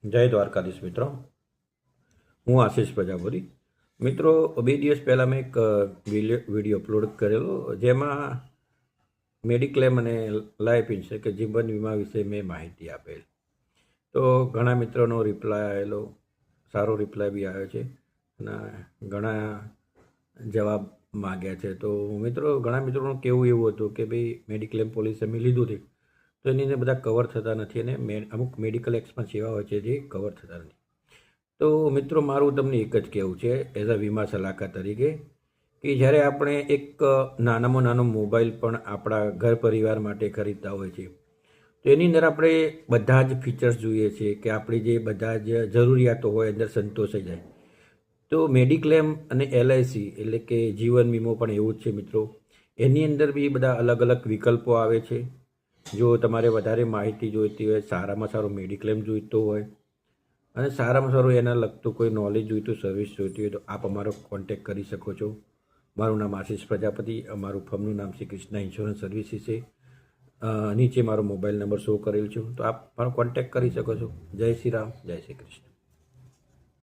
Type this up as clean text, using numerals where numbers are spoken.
જય દ્વારકાધીશ મિત્રો, હું આશીષ પ્રજાપતિ. મિત્રો, 2 દિવસ પહેલાં મેં એક વિડીયો અપલોડ કરેલો, જેમાં મેડિક્લેમ અને લાઈફ ઇન્સ્યોરન્સ કે જીવન વીમા વિશે મેં માહિતી આપેલ. તો ઘણા મિત્રોનો રિપ્લાય આવેલો, સારો રિપ્લાય બી આવ્યો છે અને ઘણા જવાબ માગ્યા છે. તો મિત્રો, ઘણા મિત્રોનું કહેવું એવું હતું કે ભાઈ મેડિક્લેમ પોલિસી અમે લીધું હતું તો એની અંદર બધા કવર થતા નથી અને અમુક મેડિકલ એક્સપેન્સ એવા હોય છે જે કવર થતા નથી. તો મિત્રો, મારું તમને એક જ કહેવું છે એઝ અ વીમા સલાહકાર તરીકે કે જ્યારે આપણે એક નાનામાં નાનો મોબાઈલ પણ આપણા ઘર પરિવાર માટે ખરીદતા હોય છે તો એની અંદર આપણે બધા જ ફીચર્સ જોઈએ છીએ કે આપણી જે બધા જ જરૂરિયાતો હોય અંદર સંતોષાઈ જાય. તો મેડિક્લેમ અને એલઆઈસી એટલે કે જીવન વીમો પણ એવું જ છે મિત્રો. એની અંદર બી બધા અલગ અલગ વિકલ્પો આવે છે. જો તમારે વધારે માહિતી જોઈતી હોય, સારામાં સારું મેડિક્લેમ જોઈતો હોય અને સારામાં સારું એના લગતું કોઈ નોલેજ જોઈતું, સર્વિસ જોઈતી હોય તો આપ અમારો કોન્ટેક કરી શકો છો. મારું નામ આશીષ પ્રજાપતિ, અમારું ફર્મનું નામ શ્રી કૃષ્ણા ઇન્સ્યોરન્સ સર્વિસીસ છે. નીચે મારો મોબાઈલ નંબર શો કરેલ છે, તો આપ મારો કોન્ટેક કરી શકો છો. જય શ્રી રામ, જય શ્રી કૃષ્ણ.